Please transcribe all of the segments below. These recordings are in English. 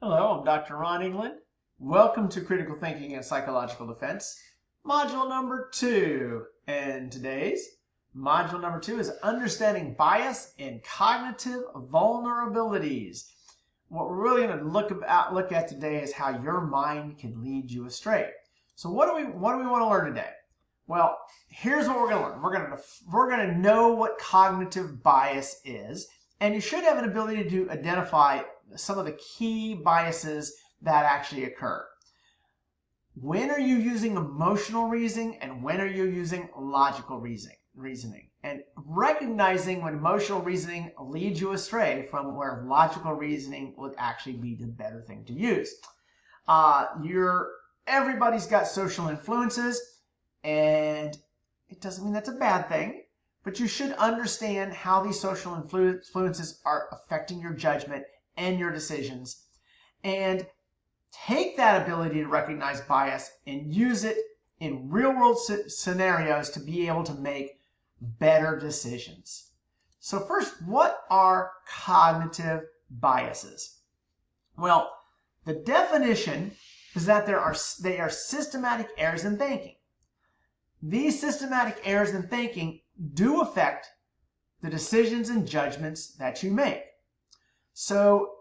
Hello, I'm Dr. Ron England. Welcome to Critical Thinking and Psychological Defense, module number 2. And today's module number 2 is Understanding Bias and Cognitive Vulnerabilities. What we're really going to look at today is how your mind can lead you astray. So what do we want to learn today? Well, here's what we're going to learn. We're going to know what cognitive bias is, and you should have an ability to identify some of the key biases that actually occur. When are you using emotional reasoning and when are you using logical reasoning? And recognizing when emotional reasoning leads you astray from where logical reasoning would actually be the better thing to use. Everybody's got social influences, and it doesn't mean that's a bad thing, but you should understand how these social influences are affecting your judgment and your decisions, and take that ability to recognize bias and use it in real-world scenarios to be able to make better decisions. So first, what are cognitive biases? Well, the definition is that they are systematic errors in thinking. These systematic errors in thinking do affect the decisions and judgments that you make. So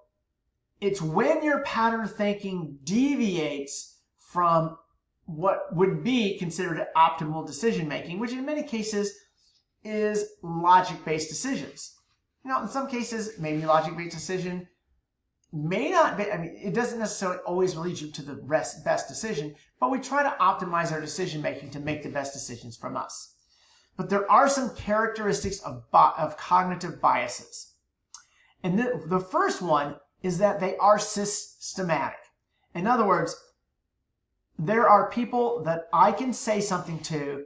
it's when your pattern of thinking deviates from what would be considered optimal decision making, which in many cases is logic-based decisions. Now, in some cases, maybe logic-based decision may not be, it doesn't necessarily always lead you to the best decision, but we try to optimize our decision making to make the best decisions from us. But there are some characteristics of cognitive biases. And the first one is that they are systematic. In other words, there are people that I can say something to,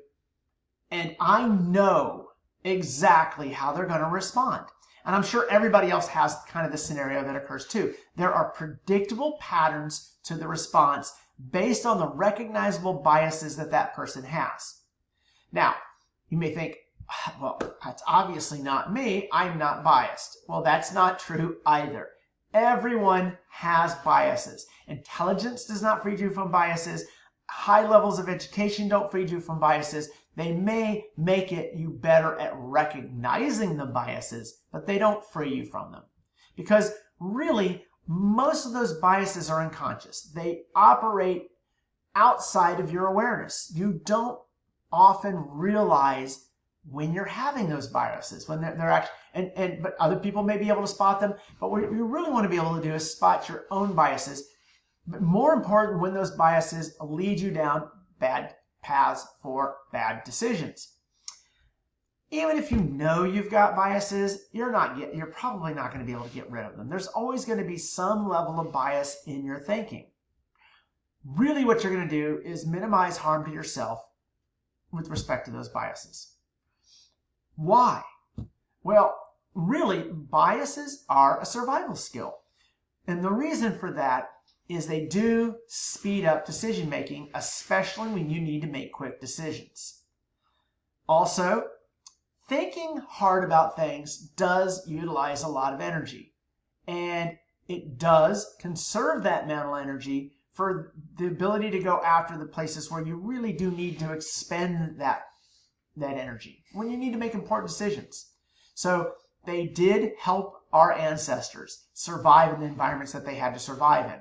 and I know exactly how they're going to respond. And I'm sure everybody else has kind of this scenario that occurs too. There are predictable patterns to the response based on the recognizable biases that that person has. Now, you may think, well, that's obviously not me. I'm not biased. Well, that's not true either. Everyone has biases. Intelligence does not free you from biases. High levels of education don't free you from biases. They may make you better at recognizing the biases, but they don't free you from them. Because really, most of those biases are unconscious. They operate outside of your awareness. You don't often realize when you're having those biases, when they're actually, but other people may be able to spot them. But what you really want to be able to do is spot your own biases. But more important, when those biases lead you down bad paths for bad decisions. Even if you know you've got biases, you're probably not going to be able to get rid of them. There's always going to be some level of bias in your thinking. Really, what you're going to do is minimize harm to yourself with respect to those biases. Why? Well, really, biases are a survival skill. And the reason for that is they do speed up decision making, especially when you need to make quick decisions. Also, thinking hard about things does utilize a lot of energy, and it does conserve that mental energy for the ability to go after the places where you really do need to expend that energy, when you need to make important decisions. So they did help our ancestors survive in the environments that they had to survive in.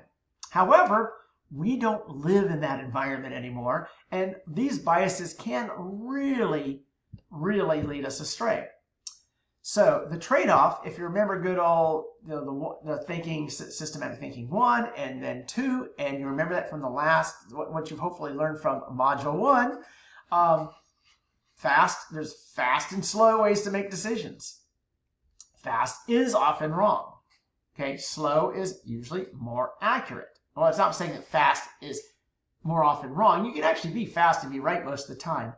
However, we don't live in that environment anymore, and these biases can really, really lead us astray. So the trade-off, if you remember good old the thinking, systematic thinking 1 and then 2, and you remember that from the last, what you've hopefully learned from module 1, there's fast and slow ways to make decisions. Fast is often wrong. Okay, slow is usually more accurate. Well, it's not saying that fast is more often wrong. You can actually be fast and be right most of the time,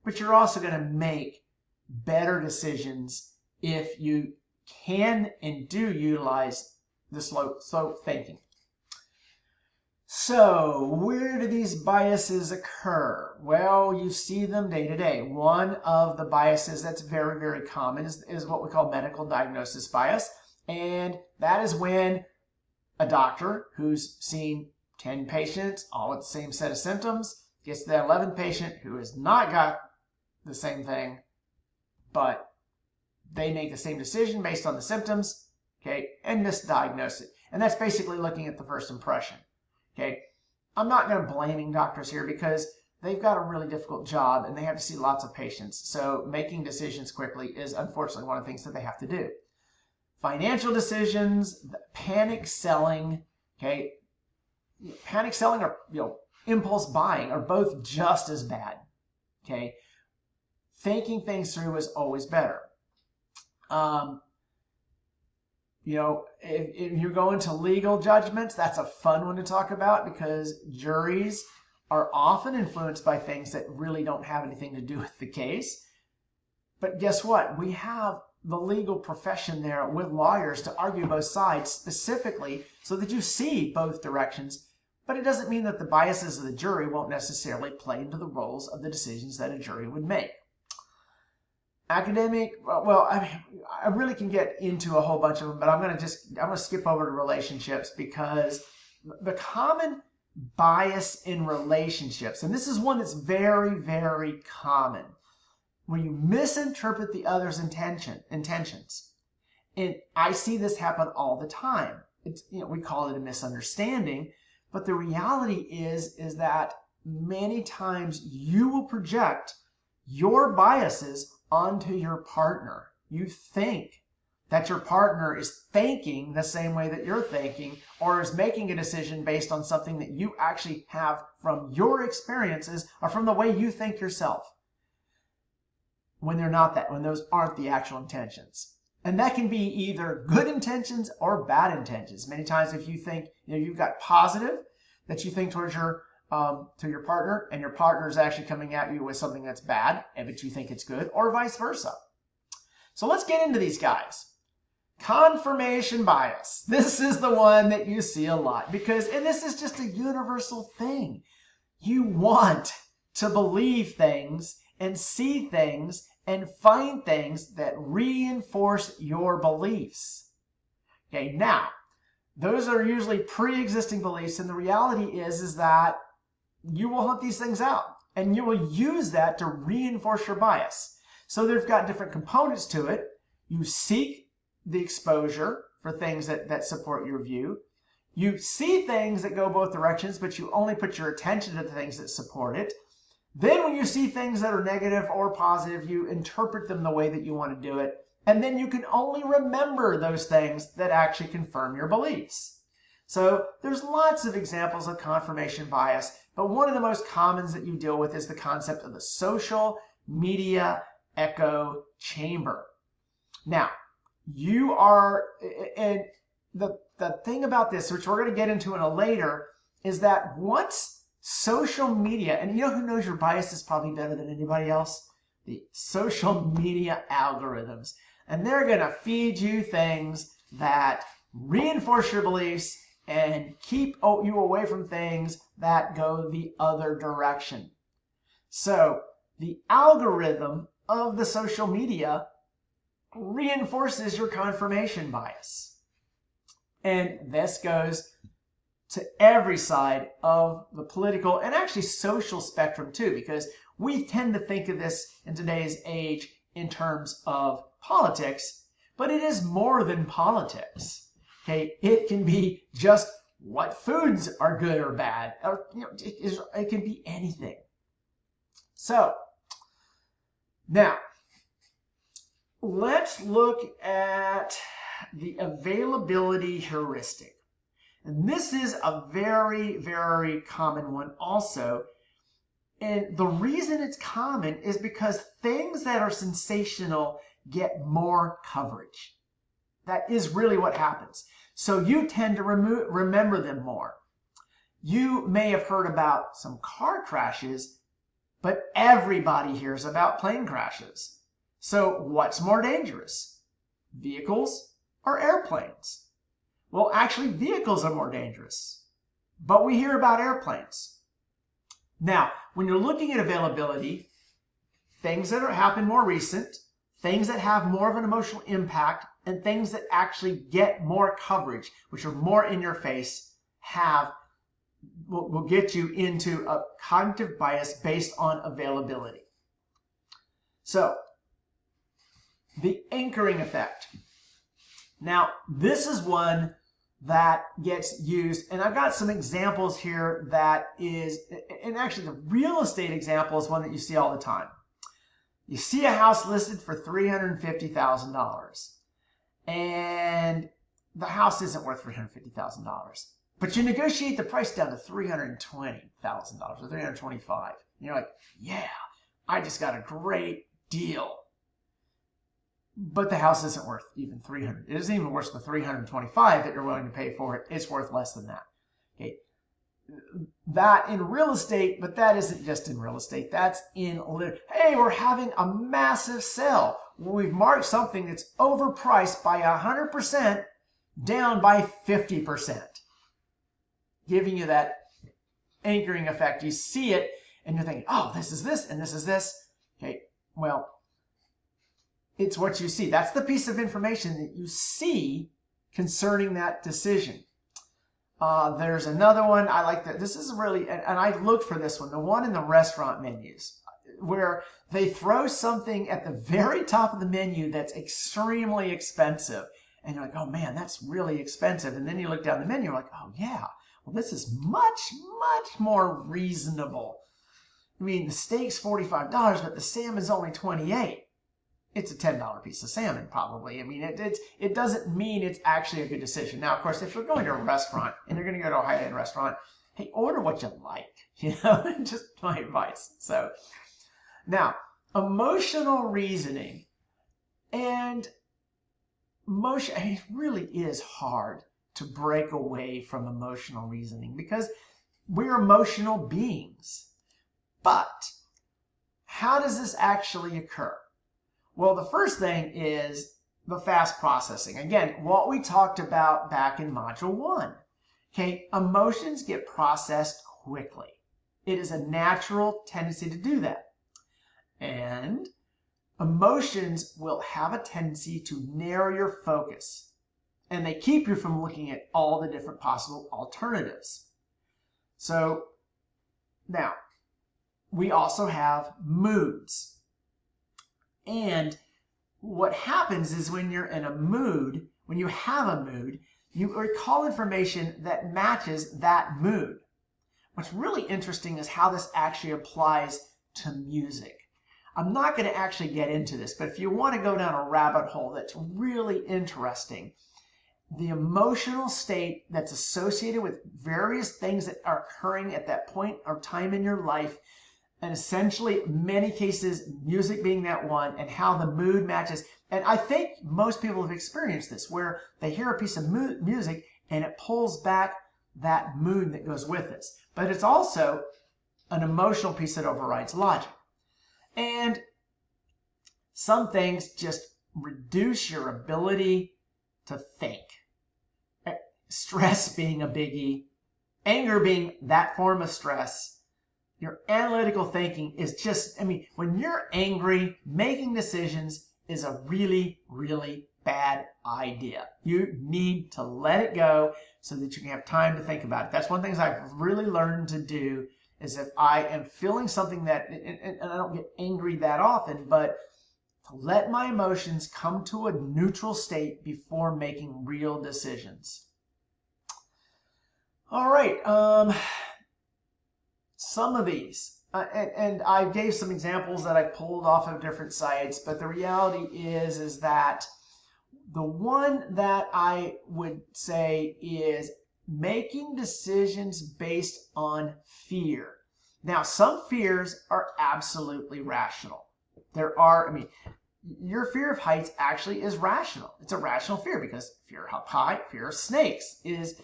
but you're also going to make better decisions if you can and do utilize the slow thinking. So, where do these biases occur? Well, you see them day to day. One of the biases that's very, very common is what we call medical diagnosis bias. And that is when a doctor who's seen 10 patients, all with the same set of symptoms, gets to that 11th patient who has not got the same thing, but they make the same decision based on the symptoms, okay, and misdiagnose it. And that's basically looking at the first impression, okay. I'm not going to blaming doctors here because they've got a really difficult job and they have to see lots of patients. So making decisions quickly is unfortunately one of the things that they have to do. Financial decisions, panic selling, okay. Panic selling or impulse buying are both just as bad, okay. Thinking things through is always better. If you're going to legal judgments, that's a fun one to talk about because juries are often influenced by things that really don't have anything to do with the case. But guess what? We have the legal profession there with lawyers to argue both sides specifically so that you see both directions. But it doesn't mean that the biases of the jury won't necessarily play into the roles of the decisions that a jury would make. Academic, well, I really can get into a whole bunch of them, but I'm going to skip over to relationships because the common bias in relationships, and this is one that's very, very common, where you misinterpret the other's intentions. And I see this happen all the time. It's, we call it a misunderstanding, but the reality is that many times you will project your biases onto your partner. You think that your partner is thinking the same way that you're thinking or is making a decision based on something that you actually have from your experiences or from the way you think yourself, when they're not that, when those aren't the actual intentions. And that can be either good intentions or bad intentions. Many times if you think you've got positive that you think towards your to your partner, and your partner is actually coming at you with something that's bad, but you think it's good, or vice versa. So let's get into these guys. Confirmation bias. This is the one that you see a lot because, and this is just a universal thing. You want to believe things and see things and find things that reinforce your beliefs. Okay, now, those are usually pre-existing beliefs, and the reality is that you will hunt these things out and you will use that to reinforce your bias. So they've got different components to it. You seek the exposure for things that support your view. You see things that go both directions, but you only put your attention to the things that support it. Then when you see things that are negative or positive, you interpret them the way that you want to do it. And then you can only remember those things that actually confirm your beliefs. So there's lots of examples of confirmation bias, but one of the most commons that you deal with is the concept of the social media echo chamber. Now, you are, and the thing about this, which we're going to get into in a later, is that once social media, and you know who knows your biases probably better than anybody else? The social media algorithms. And they're going to feed you things that reinforce your beliefs and keep you away from things that go the other direction. So the algorithm of the social media reinforces your confirmation bias. And this goes to every side of the political and actually social spectrum too, because we tend to think of this in today's age in terms of politics, but it is more than politics. Okay, it can be just what foods are good or bad, or it can be anything. So now let's look at the availability heuristic. And this is a very, very common one also. And the reason it's common is because things that are sensational get more coverage. That is really what happens. So you tend to remember them more. You may have heard about some car crashes, but everybody hears about plane crashes. So what's more dangerous? Vehicles or airplanes? Well, actually, vehicles are more dangerous, but we hear about airplanes. Now, when you're looking at availability, things that happen more recent, things that have more of an emotional impact and things that actually get more coverage, which are more in your face, will get you into a cognitive bias based on availability. So, the anchoring effect. Now, this is one that gets used, and I've got some examples here that is, and actually the real estate example is one that you see all the time. You see a house listed for $350,000, and the house isn't worth $350,000, but you negotiate the price down to $320,000 or $325,000. You're like, yeah, I just got a great deal. But the house isn't worth even $300,000. It isn't even worth the $325,000 that you're willing to pay for it. It's worth less than that. Okay, that in real estate, but that isn't just in real estate. That's in, hey, we're having a massive sale. We've marked something that's overpriced by 100%, down by 50%, giving you that anchoring effect. You see it, and you're thinking, oh, this is this, and this is this. Okay, well, it's what you see. That's the piece of information that you see concerning that decision. There's another one. I like that. This is really, and I looked for this one, the one in the restaurant menus, where they throw something at the very top of the menu that's extremely expensive. And you're like, oh man, that's really expensive. And then you look down the menu, you're like, oh yeah, well, this is much, much more reasonable. I mean, the steak's $45, but the salmon's only $28. It's a $10 piece of salmon, probably. I mean, it doesn't mean it's actually a good decision. Now, of course, if you're going to a restaurant and you're going to go to a high-end restaurant, hey, order what you like, just my advice. So, now, emotional reasoning. And emotion, I mean, it really is hard to break away from emotional reasoning because we're emotional beings. But how does this actually occur? Well, the first thing is the fast processing. Again, what we talked about back in Module 1. Okay, emotions get processed quickly. It is a natural tendency to do that. And emotions will have a tendency to narrow your focus. And they keep you from looking at all the different possible alternatives. So, now, we also have moods. And what happens is when you're in a mood, when you have a mood, you recall information that matches that mood. What's really interesting is how this actually applies to music. I'm not going to actually get into this, but if you want to go down a rabbit hole that's really interesting, the emotional state that's associated with various things that are occurring at that point or time in your life, and essentially, many cases, music being that one, and how the mood matches. And I think most people have experienced this, where they hear a piece of music and it pulls back that mood that goes with this. But it's also an emotional piece that overrides logic. And some things just reduce your ability to think. Stress being a biggie, anger being that form of stress. Your analytical thinking is just, I mean, when you're angry, making decisions is a really, really bad idea. You need to let it go so that you can have time to think about it. That's one of the things I've really learned to do is if I am feeling something that, and I don't get angry that often, but to let my emotions come to a neutral state before making real decisions. All right. Some of these, and I gave some examples that I pulled off of different sites, but the reality is that the one that I would say is making decisions based on fear. Now, some fears are absolutely rational. There are, I mean, your fear of heights actually is rational. It's a rational fear because fear of snakes is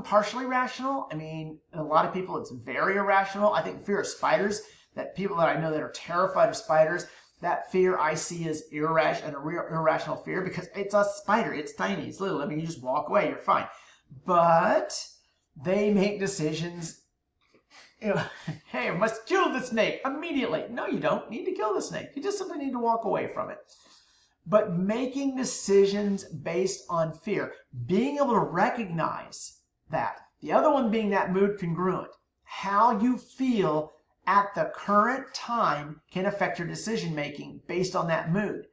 partially rational. I mean, a lot of people, it's very irrational. I think fear of spiders, that people that I know that are terrified of spiders, that fear I see as irrational fear because it's a spider. It's tiny. It's little. I mean, you just walk away. You're fine. But they make decisions hey, I must kill the snake immediately. No, you don't need to kill the snake. You just simply need to walk away from it. But making decisions based on fear, being able to recognize that. The other one being that mood congruent. How you feel at the current time can affect your decision making based on that mood.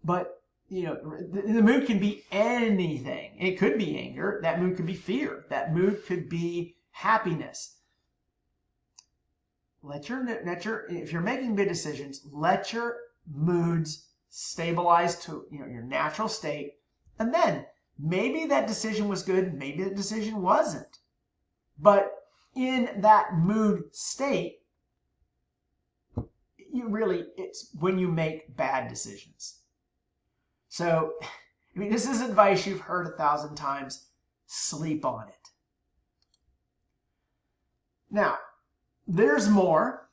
But the mood can be anything. It could be anger. That mood could be fear. That mood could be happiness. If you're making big decisions, let your moods stabilize to your natural state, and then maybe that decision was good, maybe the decision wasn't. But in that mood state, it's when you make bad decisions. So, this is advice you've heard 1,000 times. Sleep on it. Now, there's more.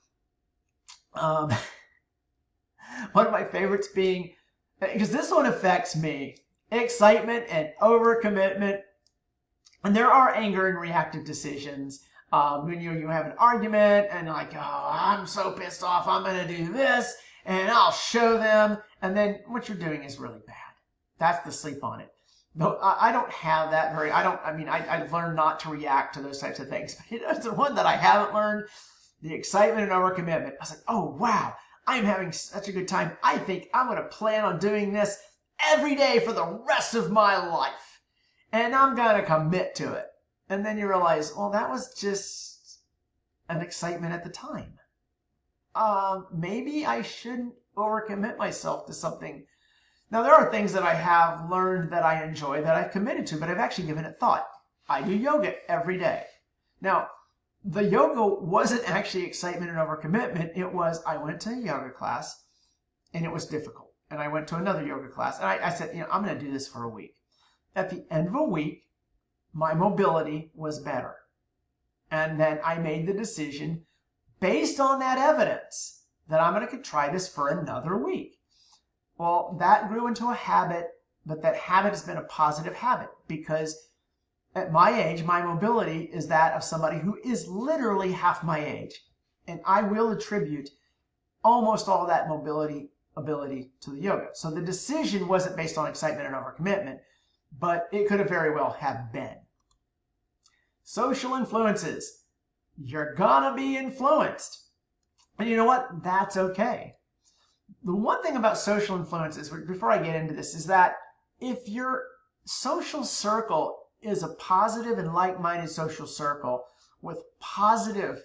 One of my favorites being, because this one affects me, excitement and overcommitment. And there are anger and reactive decisions. When you have an argument and like, oh, I'm so pissed off, I'm going to do this and I'll show them. And then what you're doing is really bad. That's the sleep on it. No, I don't have that I've learned not to react to those types of things. But it's the one that I haven't learned, the excitement and overcommitment. I was like, oh, wow, I'm having such a good time. I think I'm going to plan on doing this every day for the rest of my life. And I'm going to commit to it. And then you realize, well, that was just an excitement at the time. Maybe I shouldn't overcommit myself to something. Now, there are things that I have learned that I enjoy that I've committed to, but I've actually given it thought. I do yoga every day. Now, the yoga wasn't actually excitement and overcommitment. It was, I went to a yoga class and it was difficult. And I went to another yoga class and I said, I'm going to do this for a week. At the end of a week, my mobility was better. And then I made the decision based on that evidence that I'm going to try this for another week. Well, that grew into a habit, but that habit has been a positive habit because at my age, my mobility is that of somebody who is literally half my age. And I will attribute almost all that mobility ability to the yoga. So the decision wasn't based on excitement and overcommitment, but it could have very well have been. Social influences. You're gonna be influenced. And you know what? That's okay. The one thing about social influences, before I get into this, is that if your social circle is a positive and like-minded social circle with positive,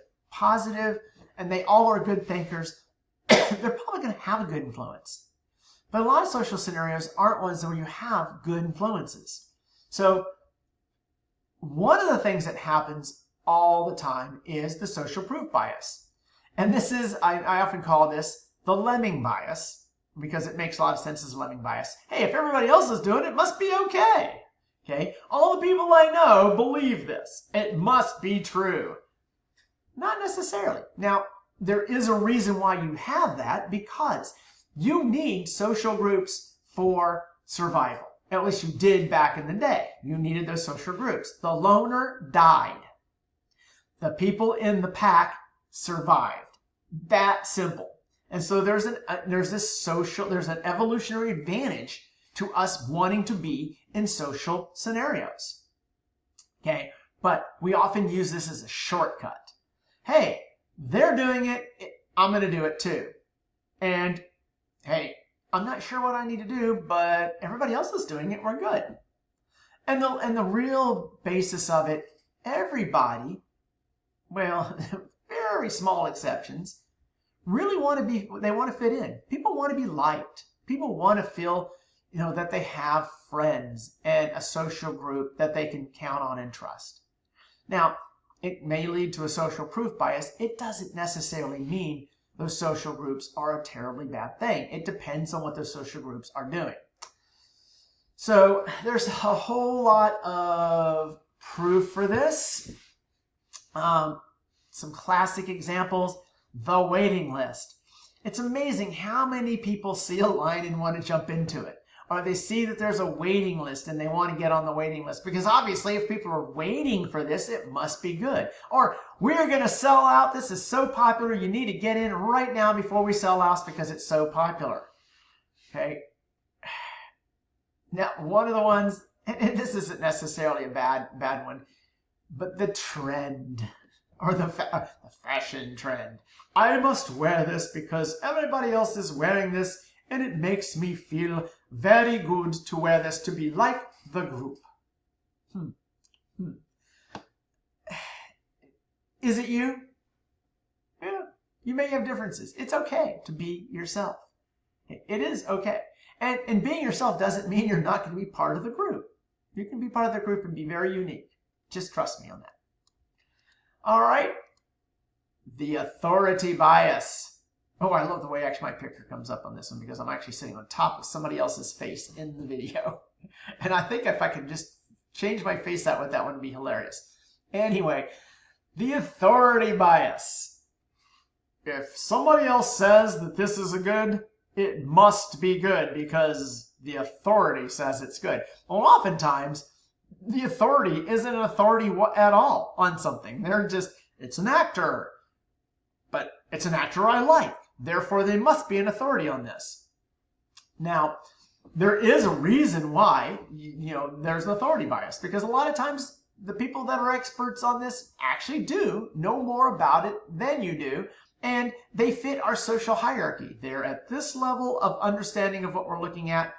and they all are good thinkers, they're probably going to have a good influence. But a lot of social scenarios aren't ones where you have good influences. So one of the things that happens all the time is the social proof bias. And this is, I often call this the lemming bias, because it makes a lot of sense as lemming bias. Hey, if everybody else is doing it, it must be okay. Okay, all the people I know believe this. It must be true. Not necessarily. Now, there is a reason why you have that, because you need social groups for survival. At least you did back in the day. You needed those social groups. The loner died. The people in the pack survived. That simple. And so there's an evolutionary advantage to us wanting to be in social scenarios. Okay, but we often use this as a shortcut. Hey, they're doing it, I'm going to do it too. And hey, I'm not sure what I need to do, but everybody else is doing it, we're good. And the real basis of it, everybody, well, very small exceptions, really want to fit in. People want to be liked. People want to feel, that they have friends and a social group that they can count on and trust. Now, it may lead to a social proof bias. It doesn't necessarily mean those social groups are a terribly bad thing. It depends on what those social groups are doing. So there's a whole lot of proof for this. Some classic examples. The waiting list. It's amazing how many people see a line and want to jump into it. or they see that there's a waiting list and they want to get on the waiting list. Because obviously if people are waiting for this, it must be good. Or we're going to sell out. This is so popular. You need to get in right now before we sell out because it's so popular. Okay. Now, one of the ones, and this isn't necessarily a bad one, but the trend or the fashion trend. I must wear this because everybody else is wearing this and it makes me feel very good to wear this to be like the group. Is it you? Yeah, you may have differences. It's okay to be yourself. It is okay. And being yourself doesn't mean you're not going to be part of the group. You can be part of the group and be very unique. Just trust me on that. All right. The authority bias. Oh, I love the way actually my picture comes up on this one because I'm actually sitting on top of somebody else's face in the video. And I think if I could just change my face out with that one, would be hilarious. Anyway, the authority bias. If somebody else says that this is a good, it must be good because the authority says it's good. Well, oftentimes, the authority isn't an authority at all on something. They're just, it's an actor. But it's an actor I like. Therefore, they must be an authority on this. Now, there is a reason why, there's an authority bias. Because a lot of times, the people that are experts on this actually do know more about it than you do. And they fit our social hierarchy. They're at this level of understanding of what we're looking at.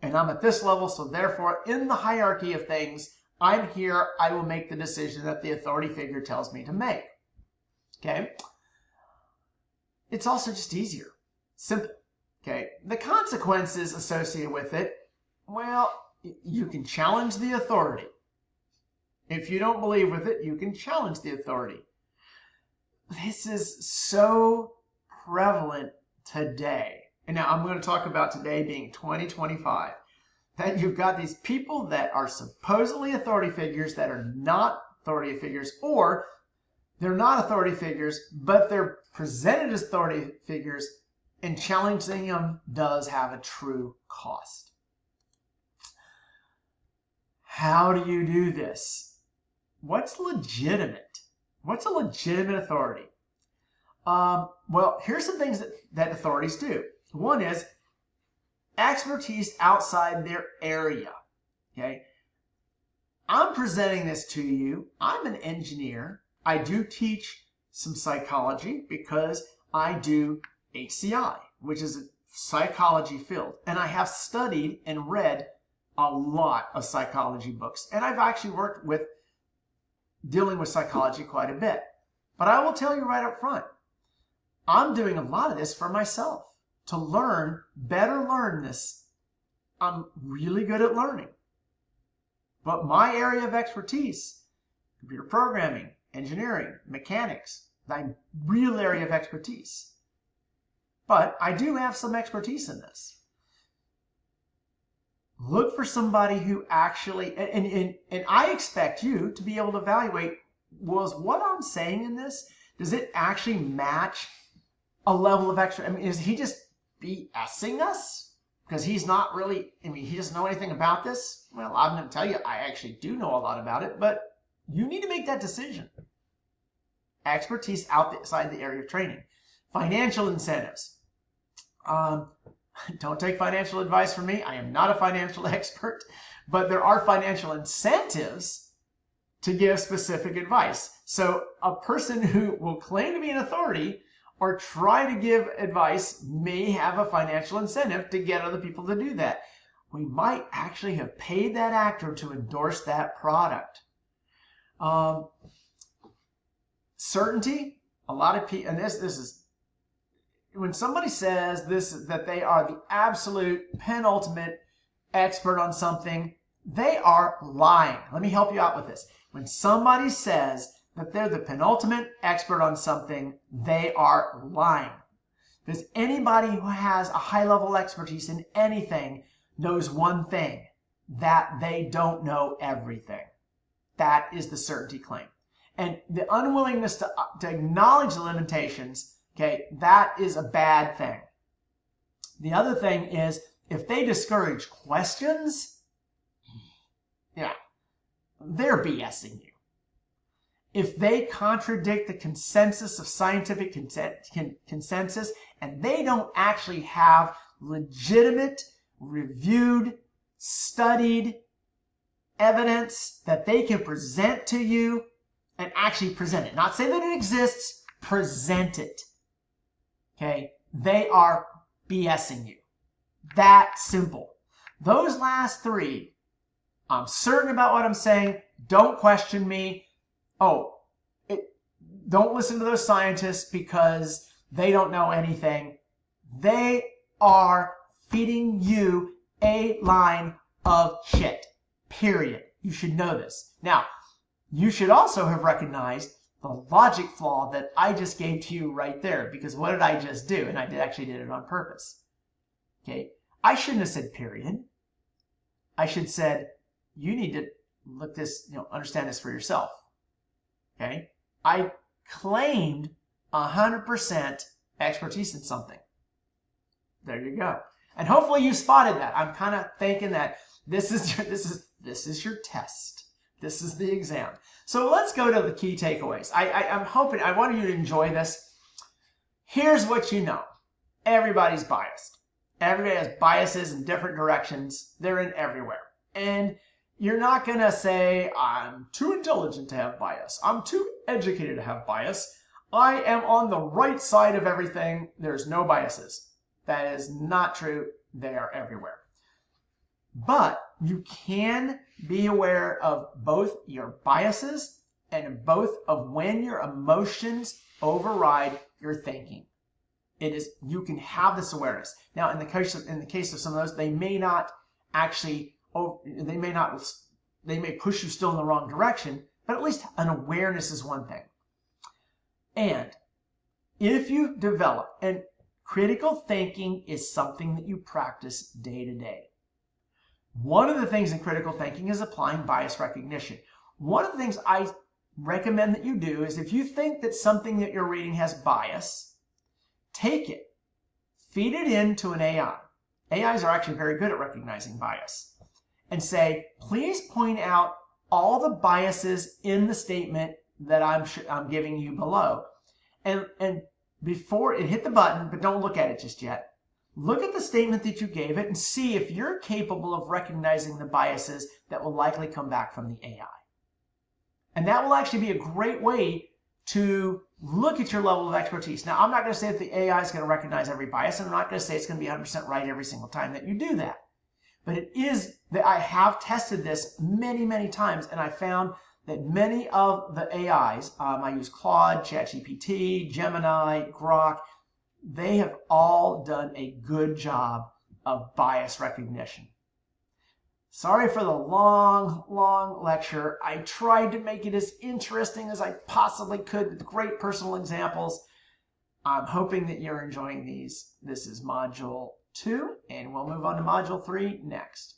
And I'm at this level. So therefore, in the hierarchy of things, I'm here. I will make the decision that the authority figure tells me to make. Okay? It's also just easier. Simple. Okay? The consequences associated with it, well, you can challenge the authority. If you don't believe with it, you can challenge the authority. This is so prevalent today. And now I'm going to talk about today being 2025. That you've got these people that are supposedly authority figures that are not authority figures, or they're not authority figures, but they're presented as authority figures, and challenging them does have a true cost. How do you do this? What's legitimate? What's a legitimate authority? Well, here's some things that authorities do. One is expertise outside their area. Okay, I'm presenting this to you. I'm an engineer. I do teach some psychology because I do HCI, which is a psychology field. And I have studied and read a lot of psychology books. And I've actually worked with dealing with psychology quite a bit. But I will tell you right up front, I'm doing a lot of this for myself to better learn this. I'm really good at learning. But my area of expertise, computer programming, engineering, mechanics, my real area of expertise. But I do have some expertise in this. Look for somebody who actually, and I expect you to be able to evaluate, was what I'm saying in this, does it actually match a level of extra? I mean, is he just BSing us? Because he's not really, he doesn't know anything about this? Well, I'm going to tell you, I actually do know a lot about it, but you need to make that decision. Expertise outside the area of training. Financial incentives. Don't take financial advice from me. I am not a financial expert, but there are financial incentives to give specific advice. So a person who will claim to be an authority or try to give advice may have a financial incentive to get other people to do that. We might actually have paid that actor to endorse that product. Certainty. A lot of people, and this is, when somebody says that they are the absolute penultimate expert on something, they are lying. Let me help you out with this. When somebody says that they're the penultimate expert on something, they are lying. Because anybody who has a high level expertise in anything knows one thing, that they don't know everything. That is the certainty claim. And the unwillingness to acknowledge the limitations, okay, that is a bad thing. The other thing is if they discourage questions, yeah, they're BSing you. If they contradict the consensus of scientific consensus and they don't actually have legitimate, reviewed, studied evidence that they can present to you and actually present it, not say that it exists, present it. Okay? They are BSing you. That simple. Those last three, I'm certain about what I'm saying. Don't question me. Don't listen to those scientists because they don't know anything. They are feeding you a line of shit. Period. You should know this. Now, you should also have recognized the logic flaw that I just gave to you right there, because what did I just do? And I actually did it on purpose. Okay? I shouldn't have said period. I should have said, you need to look this, understand this for yourself. Okay? I claimed 100% expertise in something. There you go. And hopefully you spotted that. I'm kind of thinking that this is your test. This is the exam. So let's go to the key takeaways. I'm hoping, I want you to enjoy this. Here's what you know. Everybody's biased. Everybody has biases in different directions. They're in everywhere. And you're not going to say, I'm too intelligent to have bias. I'm too educated to have bias. I am on the right side of everything. There's no biases. That is not true. They are everywhere. But you can be aware of both your biases and both of when your emotions override your thinking. You can have this awareness. Now, in the case of some of those, they may not actually, they may push you still in the wrong direction, but at least an awareness is one thing. And if you develop, and critical thinking is something that you practice day to day. One of the things in critical thinking is applying bias recognition. One of the things I recommend that you do is, if you think that something that you're reading has bias, take it, feed it into an AI. AIs are actually very good at recognizing bias. And say, please point out all the biases in the statement that I'm giving you below. And before it, hit the button, but don't look at it just yet. Look at the statement that you gave it and see if you're capable of recognizing the biases that will likely come back from the AI. And that will actually be a great way to look at your level of expertise. Now, I'm not going to say that the AI is going to recognize every bias, and I'm not going to say it's going to be 100% right every single time that you do that. But it is that I have tested this many, many times, and I found that many of the AIs, I use Claude, ChatGPT, Gemini, Grok, they have all done a good job of bias recognition. Sorry for the long, long lecture. I tried to make it as interesting as I possibly could with great personal examples. I'm hoping that you're enjoying these. This is Module 2, and we'll move on to Module 3 next.